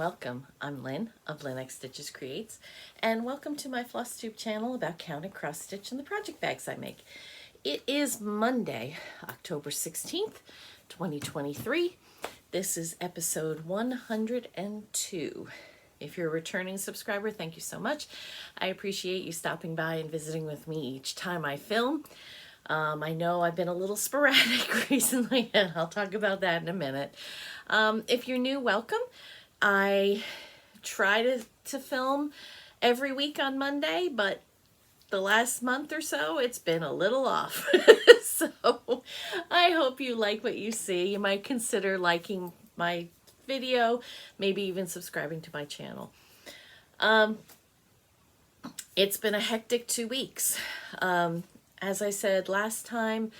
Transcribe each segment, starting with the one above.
welcome. I'm Lynn of Lynn X Stitches Creates, and welcome to my Flosstube channel about count and cross stitch and the project bags I make. It is Monday, October 16th, 2023. This is episode 102. If you're a returning subscriber, thank you so much. I appreciate you stopping by and visiting with me each time I film. I know I've been a little sporadic recently, and I'll talk about that in a minute. If you're new, welcome. I try to film every week on Monday, but the last month or so, it's been a little off. So I hope you like what you see. You might consider liking my video, maybe even subscribing to my channel. It's been a hectic 2 weeks. As I said last time,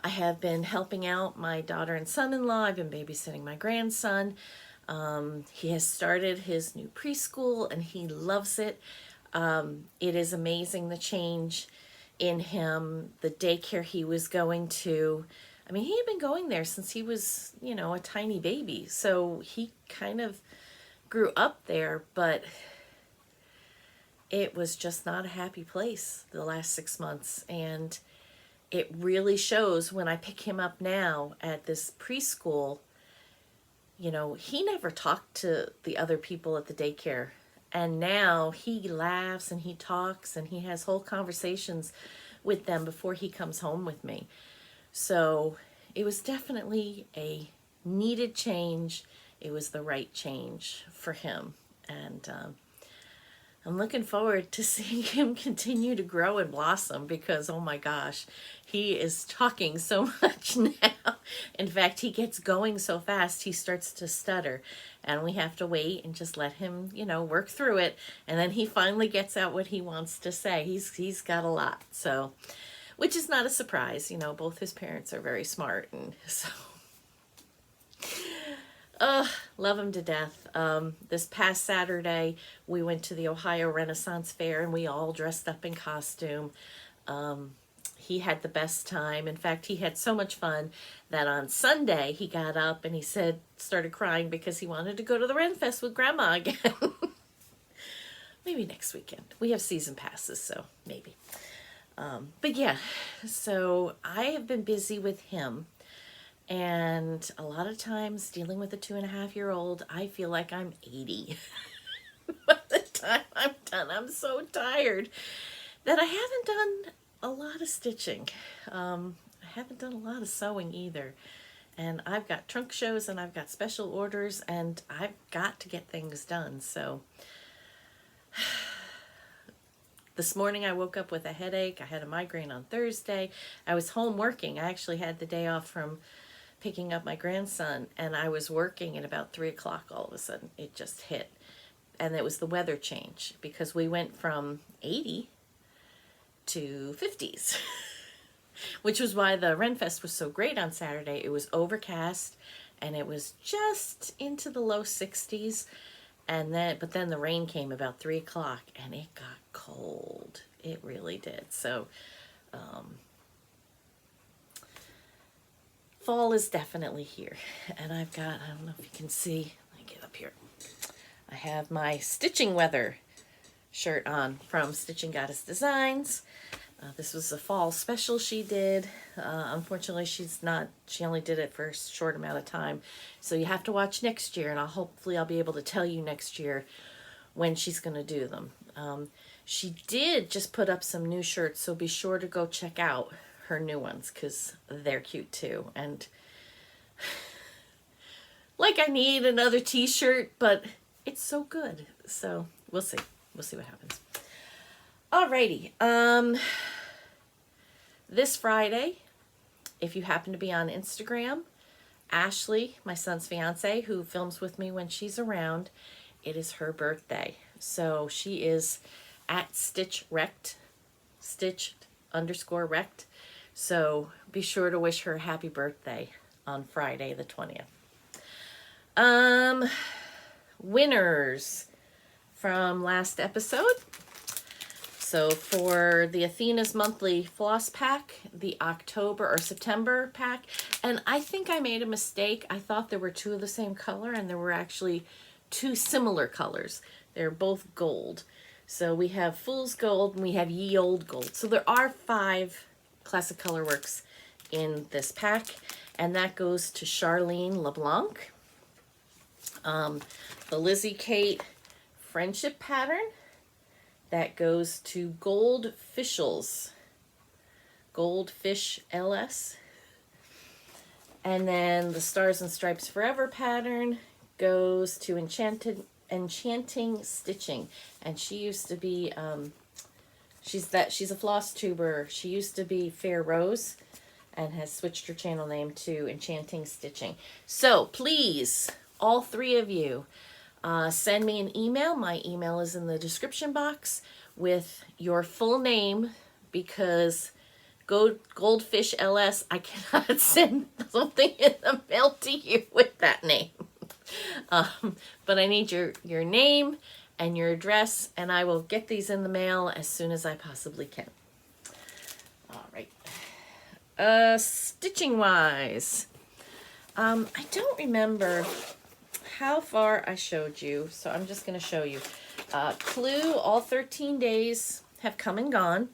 I have been helping out my daughter and son-in-law. I've been babysitting my grandson. He has started his new preschool and he loves it. It is amazing the change in him, the daycare he was going to. I mean, he had been going there since he was, a tiny baby. So he kind of grew up there, but it was just not a happy place the last 6 months. And it really shows when I pick him up now at this preschool. He never talked to the other people at the daycare. And now he laughs and he talks and he has whole conversations with them before he comes home with me. So it was definitely a needed change. It was the right change for him. And I'm looking forward to seeing him continue to grow and blossom because, oh my gosh, he is talking so much now. In fact, he gets going so fast, he starts to stutter. And we have to wait and just let him, work through it. And then he finally gets out what he wants to say. He's got a lot, so, which is not a surprise. Both his parents are very smart. And so, love him to death. This past Saturday, we went to the Ohio Renaissance Fair and we all dressed up in costume. He had the best time. In fact, he had so much fun that on Sunday he got up and he started crying because he wanted to go to the Ren Fest with Grandma again. Maybe next weekend. We have season passes, so maybe. But yeah, so I have been busy with him. And a lot of times dealing with a 2.5-year-old, I feel like I'm 80. By the time I'm done, I'm so tired that I haven't done a lot of stitching. I haven't done a lot of sewing either. And I've got trunk shows and I've got special orders and I've got to get things done. So this morning I woke up with a headache. I had a migraine on Thursday. I was home working. I actually had the day off from picking up my grandson, and I was working at about 3 o'clock. All of a sudden it just hit, and it was the weather change because we went from 80 to 50s which was why the Ren Fest was so great on Saturday. It was overcast and it was just into the low 60s, and but then the rain came about 3 o'clock and it got cold. It really did. So fall is definitely here. And I've got, I don't know if you can see, let me get up here. I have my Stitching Weather shirt on from Stitching Goddess Designs. This was a fall special she did. Unfortunately, she only did it for a short amount of time. So you have to watch next year, and hopefully I'll be able to tell you next year when she's going to do them. She did just put up some new shirts, so be sure to go check out her new ones because they're cute too. And like, I need another t-shirt, but it's so good. So we'll see what happens. Alrighty. This Friday, if you happen to be on Instagram, Ashley, my son's fiance, who films with me when she's around, it is her birthday. So she is at Stitched_rect. So be sure to wish her a happy birthday on Friday the 20th. Winners from last episode. So for the Athena's monthly floss pack, the October or September pack, and I think I made a mistake. I thought there were two of the same color and there were actually two similar colors. They're both gold. So we have Fool's Gold and we have Ye Old Gold. So there are 5 Classic Colorworks in this pack, and that goes to Charlene LeBlanc. The Lizzie Kate Friendship Pattern, that goes to Gold Fishels, Goldfish LS. And then the Stars and Stripes Forever pattern goes to Enchanting Stitching. And she used to be, she's a Flosstuber. She used to be Fair Rose and has switched her channel name to Enchanting Stitching. So please, all 3 of you, send me an email. My email is in the description box with your full name, because Goldfish LS, I cannot send something in the mail to you with that name. But I need your name and your address, and I will get these in the mail as soon as I possibly can. All right. Stitching wise, I don't remember how far I showed you, so I'm just going to show you. Clue, all 13 days have come and gone.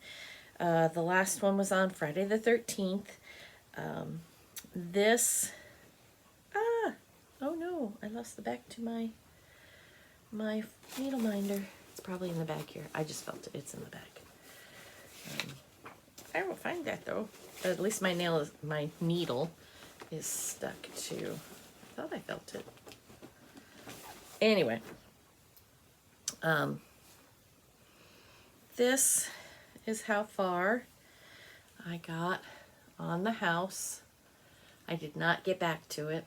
The last one was on Friday the 13th. Oh no, I lost the back to my needle minder. It's probably in the back here. I just felt it. It's in the back. I won't find that though. But at least my needle is stuck to. I thought I felt it. Anyway, this is how far I got on the house. I did not get back to it.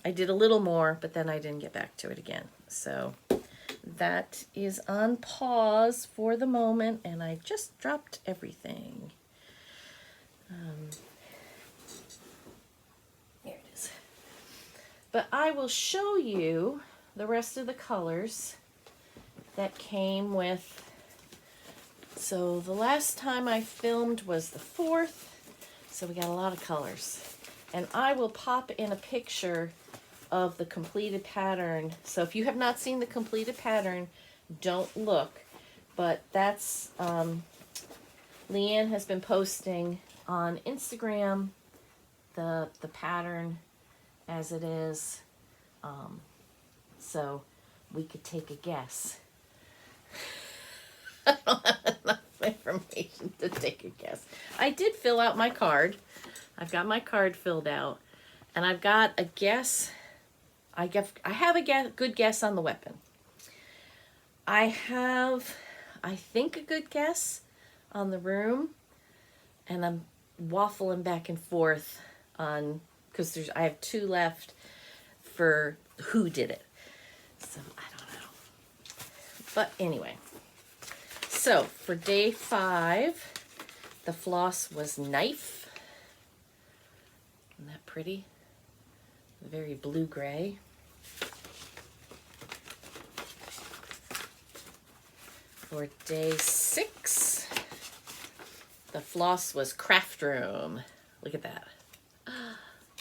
I did a little more, but then I didn't get back to it again. So that is on pause for the moment, and I just dropped everything. Here it is. But I will show you the rest of the colors that came with. So the last time I filmed was the 4th, so we got a lot of colors. And I will pop in a picture of the completed pattern. So if you have not seen the completed pattern, don't look. But that's, Leanne has been posting on Instagram the pattern as it is. So we could take a guess. I don't have enough information to take a guess. I did fill out my card. I've got my card filled out, and I've got a guess. I have a good guess on the weapon. I have, I think, a good guess on the room, and I'm waffling back and forth on, because I have 2 left for who did it. So I don't know. But anyway. So, for day 5, the floss was Knife. Isn't that pretty? Very blue-gray. For day 6, the floss was Craft Room. Look at that.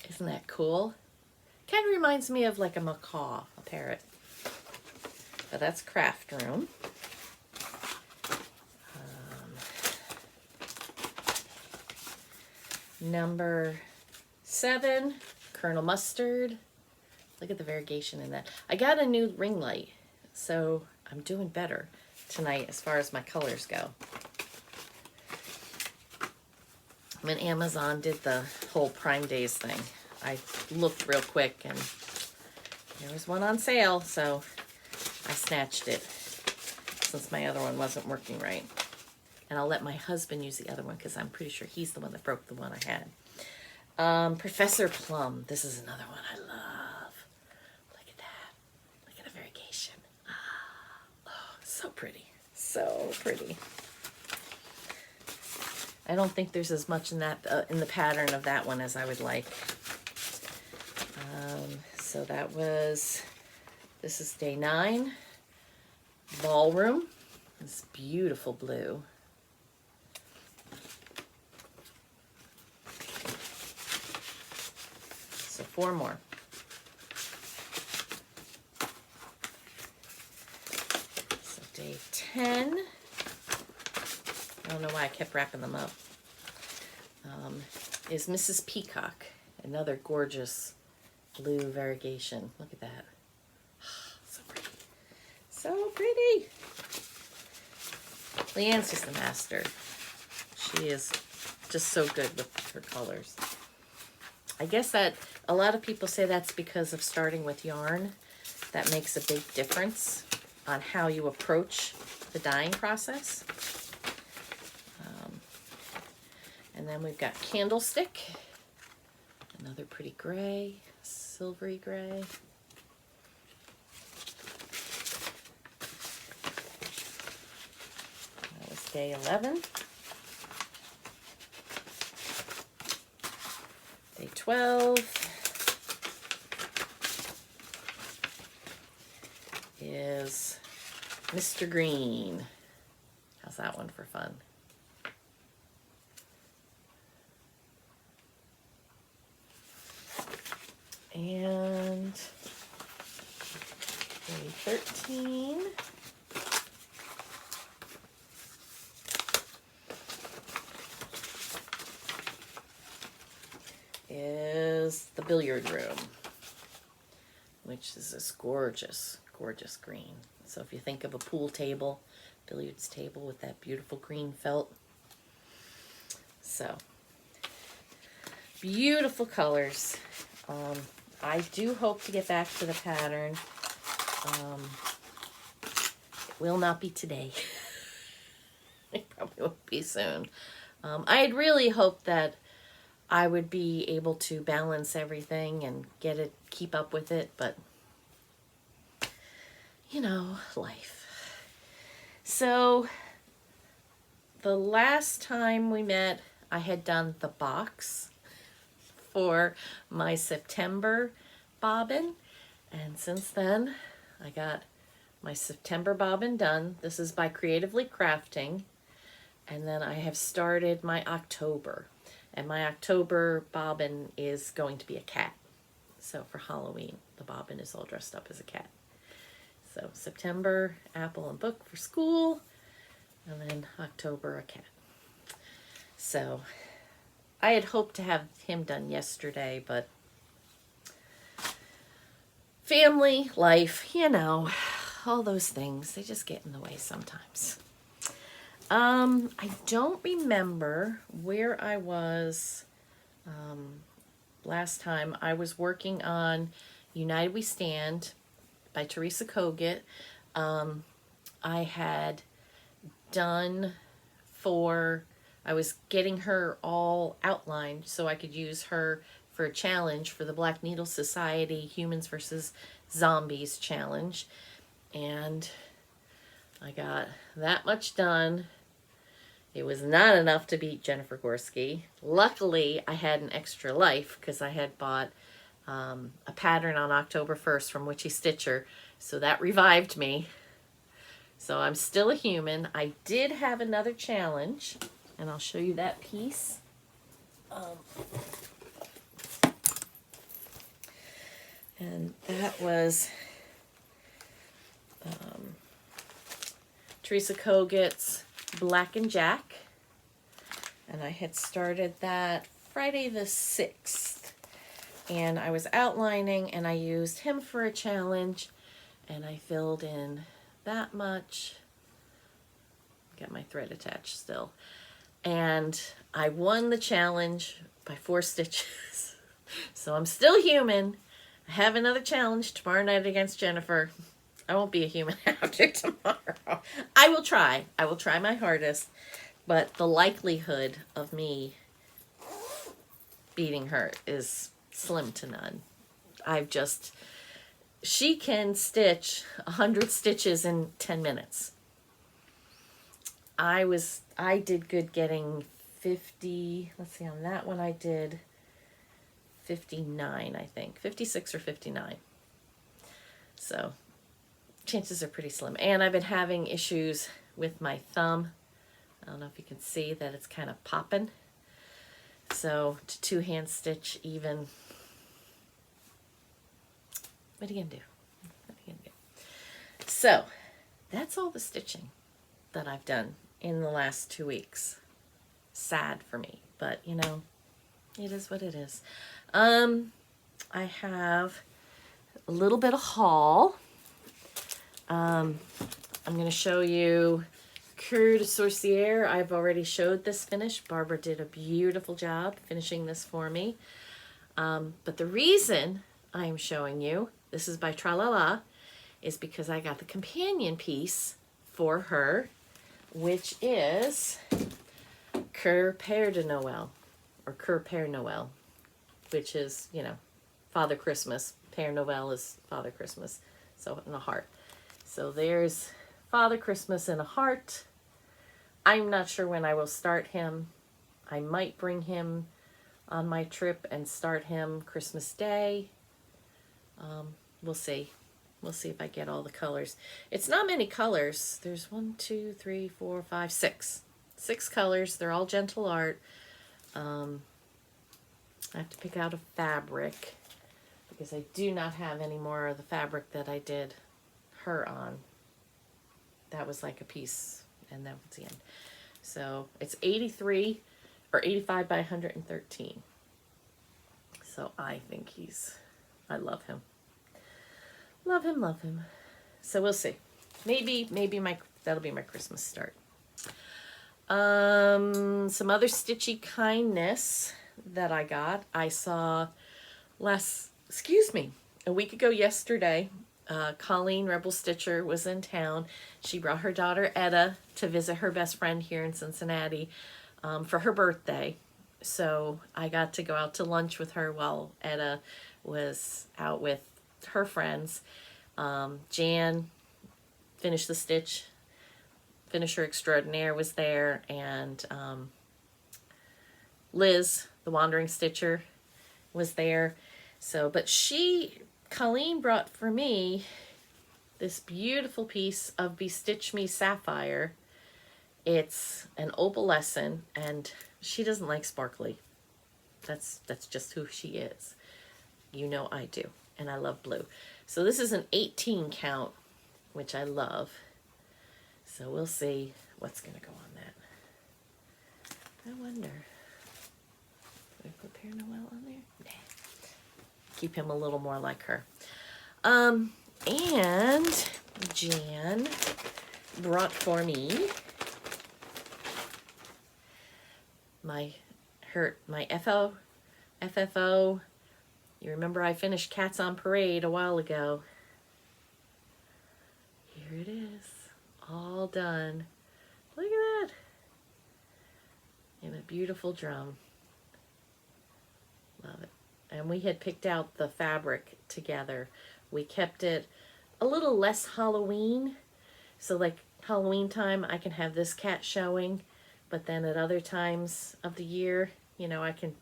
Isn't that cool? Kind of reminds me of like a macaw, a parrot. But that's Craft Room. Number 7, Colonel Mustard. Look at the variegation in that. I got a new ring light, so I'm doing better tonight as far as my colors go. When Amazon did the whole Prime Days thing, I looked real quick and there was one on sale, so I snatched it since my other one wasn't working right. And I'll let my husband use the other one because I'm pretty sure he's the one that broke the one I had. Professor Plum. This is another one I love. Look at that. Look at the variegation. Oh, so pretty. So pretty. I don't think there's as much in that in the pattern of that one as I would like. So that was, this is day 9. Ballroom. This beautiful blue. So 4 more. 10, I don't know why I kept wrapping them up, is Mrs. Peacock. Another gorgeous blue variegation. Look at that. So pretty. So pretty. Leanne's just a master. She is just so good with her colors. I guess that a lot of people say that's because of starting with yarn. That makes a big difference on how you approach the dyeing process. And then we've got Candlestick, another pretty gray, silvery gray. That was day 11. Day 12 is Mr. Green. How's that one for fun? And day 13 is the billiard room, which is this gorgeous, gorgeous green. So if you think of a pool table, billiards table with that beautiful green felt. So, beautiful colors. I do hope to get back to the pattern. It will not be today. It probably won't be soon. I had really hoped that I would be able to balance everything and keep up with it, but you know, life. So the last time we met, I had done the box for my September bobbin, and since then I got my September bobbin done. This is by Creatively Crafting, and then I have started my October, and my October bobbin is going to be a cat. So for Halloween, the bobbin is all dressed up as a cat. So September, apple and book for school, and then October, a cat. So I had hoped to have him done yesterday, but family, life, you know, all those things, they just get in the way sometimes. I don't remember where I was last time. I was working on United We Stand by Teresa Kogut. I had done I was getting her all outlined so I could use her for a challenge for the Black Needle Society Humans versus Zombies challenge. And I got that much done. It was not enough to beat Jennifer Gorski. Luckily, I had an extra life because I had bought a pattern on October 1st from Witchy Stitcher, so that revived me. So I'm still a human. I did have another challenge, and I'll show you that piece. And that was Teresa Kogut's Black and Jack, and I had started that Friday the 6th, and I was outlining, and I used him for a challenge, and I filled in that much. Got my thread attached still, and I won the challenge by 4 stitches. So I'm still human. I have another challenge tomorrow night against Jennifer. I won't be a human after tomorrow. I will try my hardest, but the likelihood of me beating her is slim to none. She can stitch 100 stitches in 10 minutes. I did good getting 50, let's see, on that one I did 59, I think. 56 or 59. So chances are pretty slim. And I've been having issues with my thumb. I don't know if you can see that it's kind of popping. So to 2-hand stitch even. What are you gonna do? So that's all the stitching. that I've done in the last 2 weeks. Sad for me, but you know, it is what it is. I have a little bit of haul. I'm going to show you Coeur de Sorcière. I've already showed this finish. Barbara did a beautiful job finishing this for me. But the reason I'm showing you, this is by Tralala, is because I got the companion piece for her, which is Coeur Père de Noël, or Coeur Père Noël, which is, you know, Father Christmas. Père Noël is Father Christmas, so in a heart. So there's Father Christmas in a heart. I'm not sure when I will start him. I might bring him on my trip and start him Christmas Day. We'll see. We'll see if I get all the colors. It's not many colors. There's 1, 2, 3, 4, 5, 6. 6 colors. They're all gentle art. I have to pick out a fabric because I do not have any more of the fabric that I did her on. That was like a piece, and that was the end. So it's 83 or 85 by 113. So I think I love him. Love him, love him. So we'll see. Maybe that'll be my Christmas start. Some other Stitchy Kindness that I got. I saw a week ago yesterday, Colleen Rebel Stitcher was in town. She brought her daughter Etta to visit her best friend here in Cincinnati for her birthday. So I got to go out to lunch with her while Etta was out with her friends. Jan, finished the stitch, finisher extraordinaire, was there, and Liz, the wandering stitcher, was there. So, but Colleen brought for me this beautiful piece of Bestitch Me Sapphire. It's an opalescent, and she doesn't like sparkly. That's just who she is. You know I do, and I love blue. So this is an 18 count, which I love. So we'll see what's going to go on that. I wonder. Did I put Père Noël on there? Nah. Keep him a little more like her. And Jan brought for me my FFO. You remember I finished Cats on Parade a while ago. Here it is, all done. Look at that. And a beautiful drum. Love it. And we had picked out the fabric together. We kept it a little less Halloween. So like Halloween time, I can have this cat showing, but then at other times of the year, you know, I can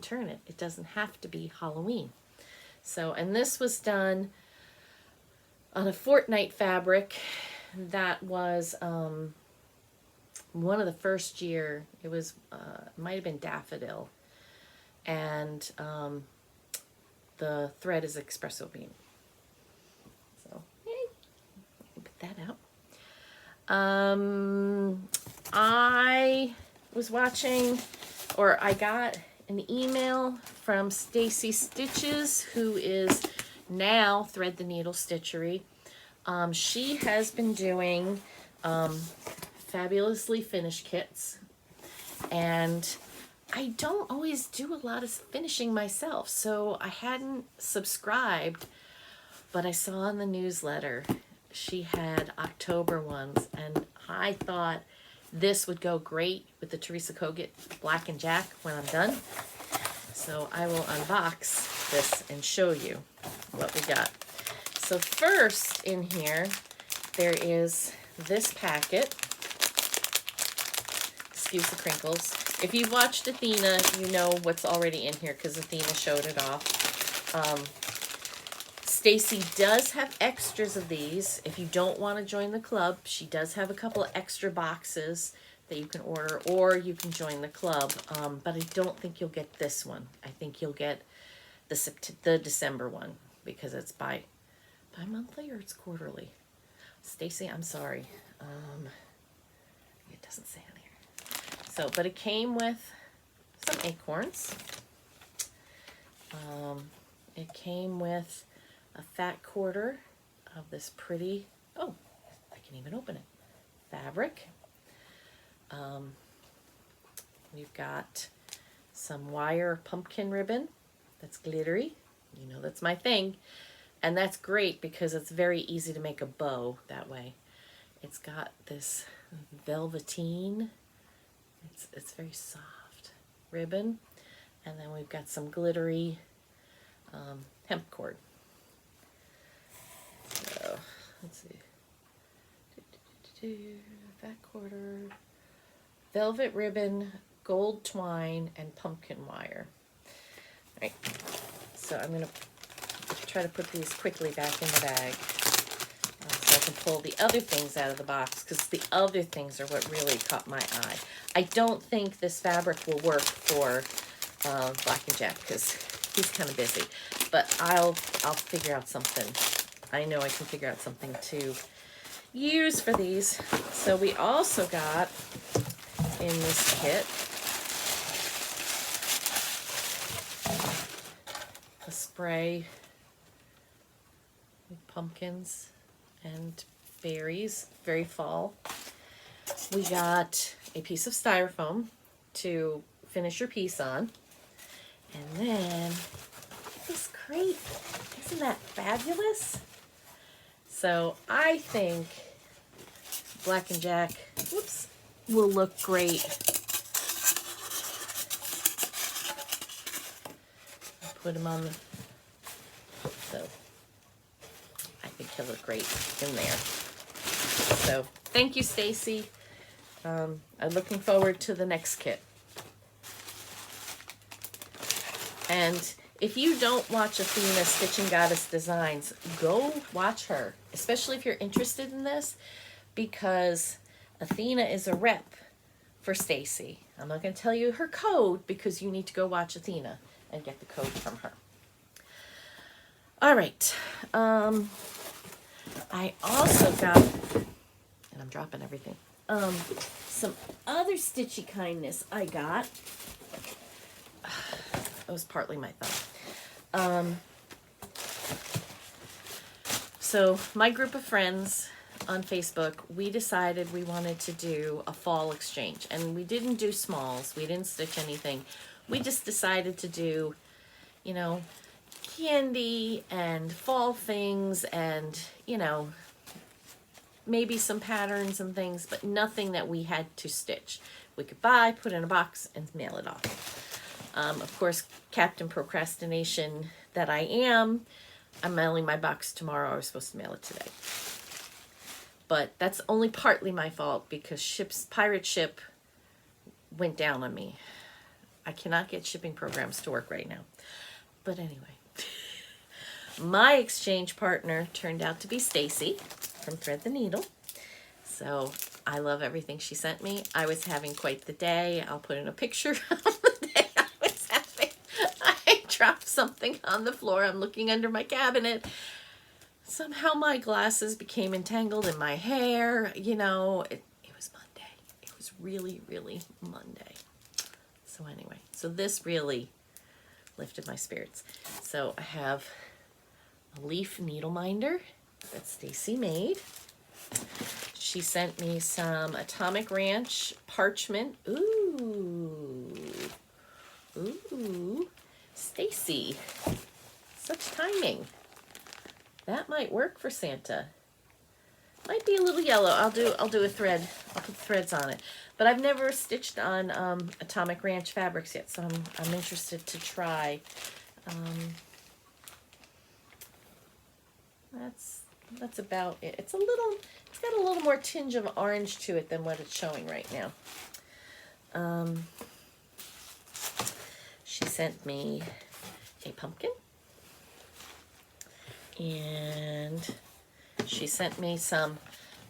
turn it. It doesn't have to be Halloween. So, and this was done on a Fortnite fabric that was one of the first year. It was might have been daffodil, and the thread is espresso bean. So put that out. I was watching, or I got an email from Stacy Stitches, who is now Thread the Needle Stitchery. She has been doing fabulously finished kits, and I don't always do a lot of finishing myself, so I hadn't subscribed, but I saw in the newsletter she had October ones, and I thought this would go great with the Teresa Kogut Black and Jack when I'm done. So I will unbox this and show you what we got. So first in here, there is this packet. Excuse the crinkles. If you've watched Athena, you know what's already in here because Athena showed it off. Stacy does have extras of these. If you don't want to join the club, she does have a couple of extra boxes that you can order, or you can join the club. But I don't think you'll get this one. I think you'll get the December one because it's bi-monthly or it's quarterly. Stacy, I'm sorry. doesn't say on here. So, but it came with some acorns. It came with a fat quarter of this pretty, oh, I can even open it, fabric. We've got some wire pumpkin ribbon that's glittery. You know that's my thing. And that's great because it's very easy to make a bow that way. It's got this velveteen, it's very soft ribbon. And then we've got some glittery hemp cord. So, let's see. Fat quarter, velvet ribbon, gold twine, and pumpkin wire. All right, so I'm going to try to put these quickly back in the bag so I can pull the other things out of the box, because the other things are what really caught my eye. I don't think this fabric will work for Black and Jack because he's kind of busy, but I'll figure out something. I know I can figure out something to use for these. So we also got in this kit a spray with pumpkins and berries, very fall. We got a piece of styrofoam to finish your piece on. And then this crate, isn't that fabulous? So I think Black and Jack, whoops, will look great. I'll put him on the, so I think he'll look great in there. So thank you, Stacy. I'm looking forward to the next kit. And if you don't watch Athena Stitching Goddess Designs, go watch her, especially if you're interested in this, because Athena is a rep for Stacy. I'm not going to tell you her code because you need to go watch Athena and get the code from her. All right. I also got, and I'm dropping everything, some other Stitchy Kindness I got. It was partly my thumb. So my group of friends on Facebook, we decided we wanted to do a fall exchange, and we didn't do smalls. We didn't stitch anything. We just decided to do, you know, candy and fall things and, you know, maybe some patterns and things, but nothing that we had to stitch. We could buy, put in a box, and mail it off. Of course, Captain Procrastination that I am, I'm mailing my box tomorrow. I was supposed to mail it today. But that's only partly my fault because Pirate Ship went down on me. I cannot get shipping programs to work right now. But anyway, my exchange partner turned out to be Stacy from Thread the Needle. So I love everything she sent me. I was having quite the day. I'll put in a picture of the day I was having. I dropped something on the floor. I'm looking under my cabinet. Somehow my glasses became entangled in my hair. You know, it was Monday. It was really, really Monday. So anyway, so this really lifted my spirits. So I have a leaf needle minder that Stacy made. She sent me some Atomic Ranch parchment. Ooh. Ooh. Stacy. Such timing. That might work for Santa. Might be a little yellow. I'll do a thread. I'll put threads on it. But I've never stitched on Atomic Ranch fabrics yet, so I'm interested to try. That's about it. It's got a little more tinge of orange to it than what it's showing right now. She sent me a pumpkin. And she sent me some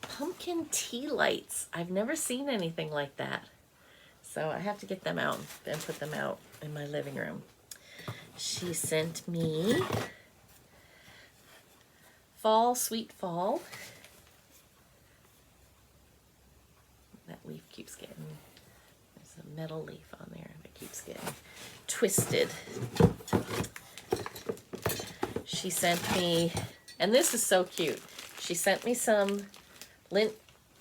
pumpkin tea lights. I've never seen anything like that. So I have to get them out and put them out in my living room. She sent me Fall, Sweet Fall. that leaf keeps getting, there's a metal leaf on there that keeps getting twisted. She sent me, and this is so cute, she sent me some Lynn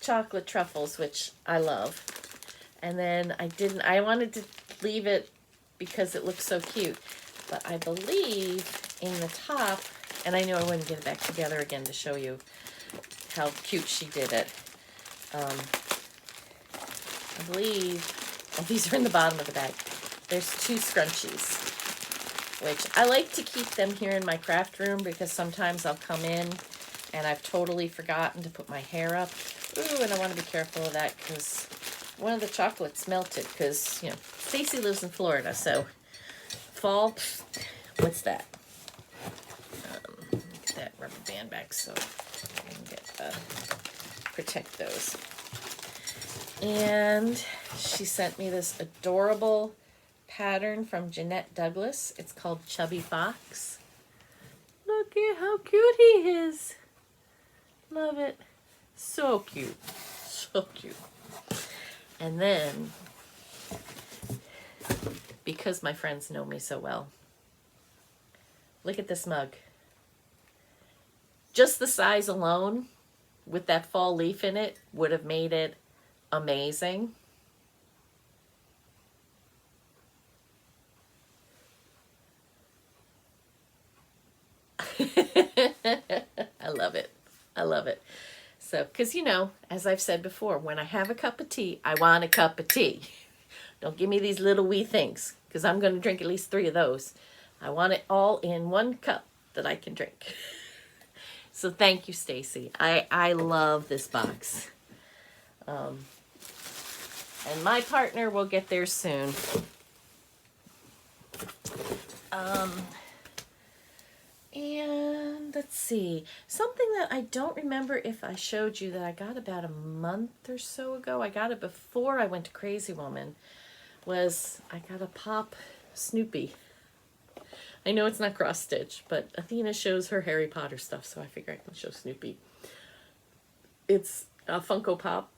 chocolate truffles, which I love. And then I wanted to leave it because it looks so cute. But I believe in the top, and I knew I wouldn't get it back together again to show you how cute she did it. I believe, oh, these are in the bottom of the bag. There's 2 scrunchies, which I like to keep them here in my craft room because sometimes I'll come in and I've totally forgotten to put my hair up. Ooh, and I want to be careful of that because one of the chocolates melted because, you know, Stacy lives in Florida, so fall, what's that? Get that rubber band back so I can get, protect those. And she sent me this adorable pattern from Jeanette Douglas. It's called Chubby Fox. Look at how cute he is. Love it. So cute. So cute. And then, because my friends know me so well, look at this mug. Just the size alone, with that fall leaf in it, would have made it amazing. I love it. I love it. So, because, you know, as I've said before, when I have a cup of tea, I want a cup of tea. Don't give me these little wee things, because I'm going to drink at least 3 of those. I want it all in one cup that I can drink. So thank you, Stacy. I love this box. And my partner will get there soon. And let's see, something that I don't remember if I showed you that I got about a month or so ago, I got it before I went to Crazy Woman, was I got a pop Snoopy. I know it's not cross stitch, but Athena shows her Harry Potter stuff, so I figure I can show Snoopy. It's a Funko Pop.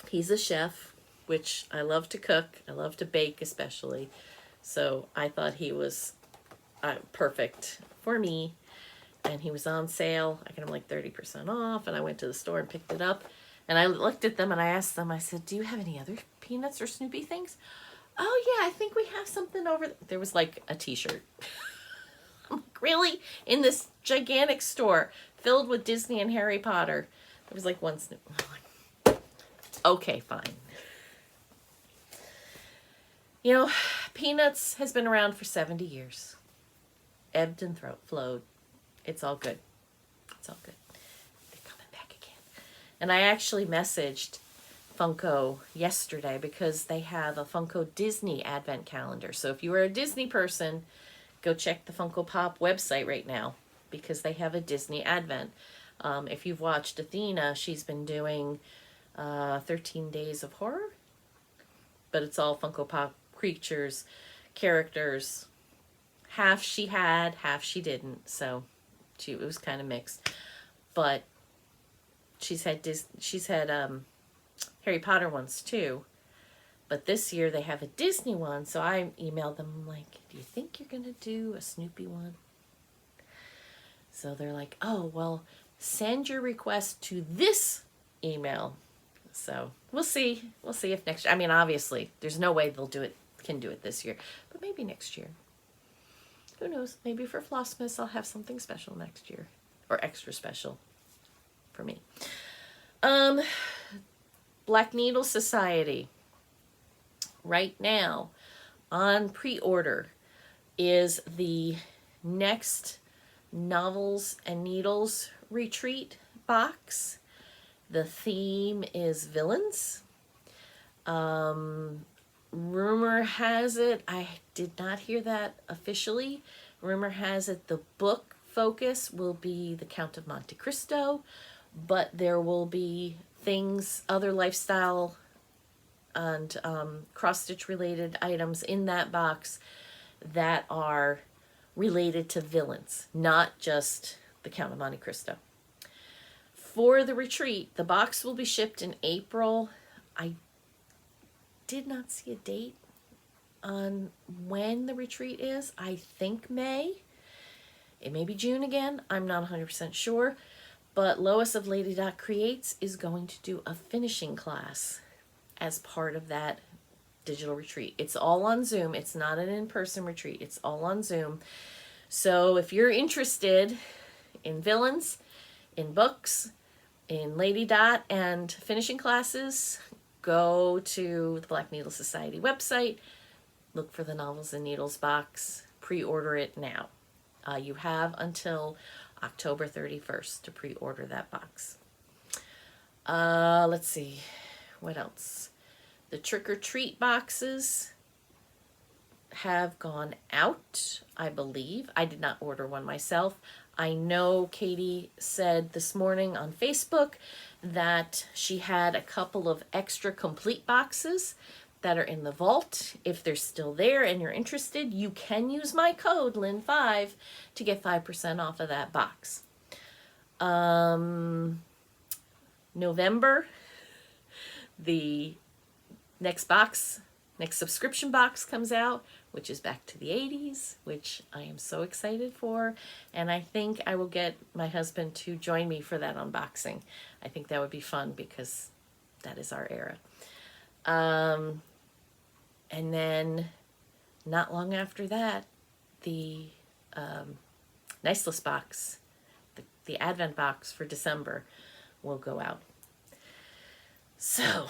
He's a chef, which I love to cook. I love to bake especially. So I thought he was perfect for me. And he was on sale. I got him like 30% off. And I went to the store and picked it up. And I looked at them and I asked them, I said, do you have any other Peanuts or Snoopy things? Oh yeah, I think we have something over there. There was like a t-shirt. I'm like, really? In this gigantic store filled with Disney and Harry Potter. There was like one Snoopy. I'm like, okay, fine. You know, Peanuts has been around for 70 years. Ebbed and flowed. It's all good. It's all good. They're coming back again. And I actually messaged Funko yesterday because they have a Funko Disney Advent Calendar. So if you are a Disney person, go check the Funko Pop website right now because they have a Disney Advent. If you've watched Athena, she's been doing 13 Days of Horror. But it's all Funko Pop creatures, characters. Half she had, half she didn't. So it was kind of mixed. But she's had Harry Potter ones too. But this year they have a Disney one. So I emailed them like, do you think you're going to do a Snoopy one? So they're like, oh, well, send your request to this email. So we'll see. We'll see if next year. I mean, obviously, there's no way can do it this year. But maybe next year. Who knows? Maybe for Flossmas, I'll have something special next year. Or extra special for me. Black Needle Society. Right now, on pre-order, is the next Novels and Needles retreat box. The theme is villains. Rumor has it, I did not hear that officially. Rumor has it the book focus will be the Count of Monte Cristo, but there will be things, other lifestyle and cross-stitch related items in that box that are related to villains, not just the Count of Monte Cristo. for the retreat, the box will be shipped in April. I did not see a date on when the retreat is. I think May. It may be June again. I'm not 100% sure. But Lois of Lady Dot Creates is going to do a finishing class as part of that digital retreat. It's all on Zoom. It's not an in-person retreat. It's all on Zoom. So if you're interested in villains, in books, in Lady Dot, and finishing classes, go to the Black Needle Society website, look for the Novels and Needles box, pre-order it now. You have until October 31st to pre-order that box. Let's see, what else? The Trick or Treat boxes have gone out, I believe. I did not order one myself. I know Katie said this morning on Facebook that she had a couple of extra complete boxes that are in the vault. If they're still there and you're interested, you can use my code Lynn5 to get 5% off of that box. November, the next subscription box comes out, which is Back to the 80s, which I am so excited for. And I think I will get my husband to join me for that unboxing. I think that would be fun because that is our era. And then not long after that, the Nice List box, the Advent box for December will go out. So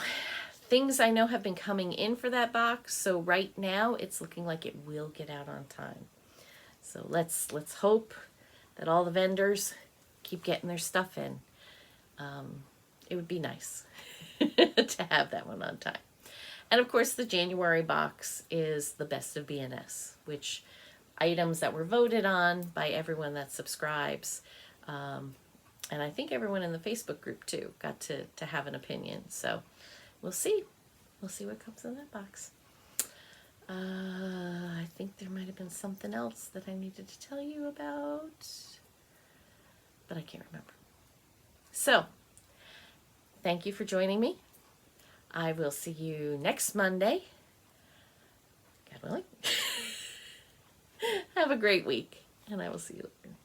things I know have been coming in for that box. So right now it's looking like it will get out on time. So let's hope that all the vendors keep getting their stuff in. It would be nice to have that one on time. And of course, the January box is the Best of BNS, which items that were voted on by everyone that subscribes. And I think everyone in the Facebook group too got to have an opinion. So we'll see. We'll see what comes in that box. I think there might have been something else that I needed to tell you about, but I can't remember. So thank you for joining me. I will see you next Monday. God willing. Have a great week, and I will see you later.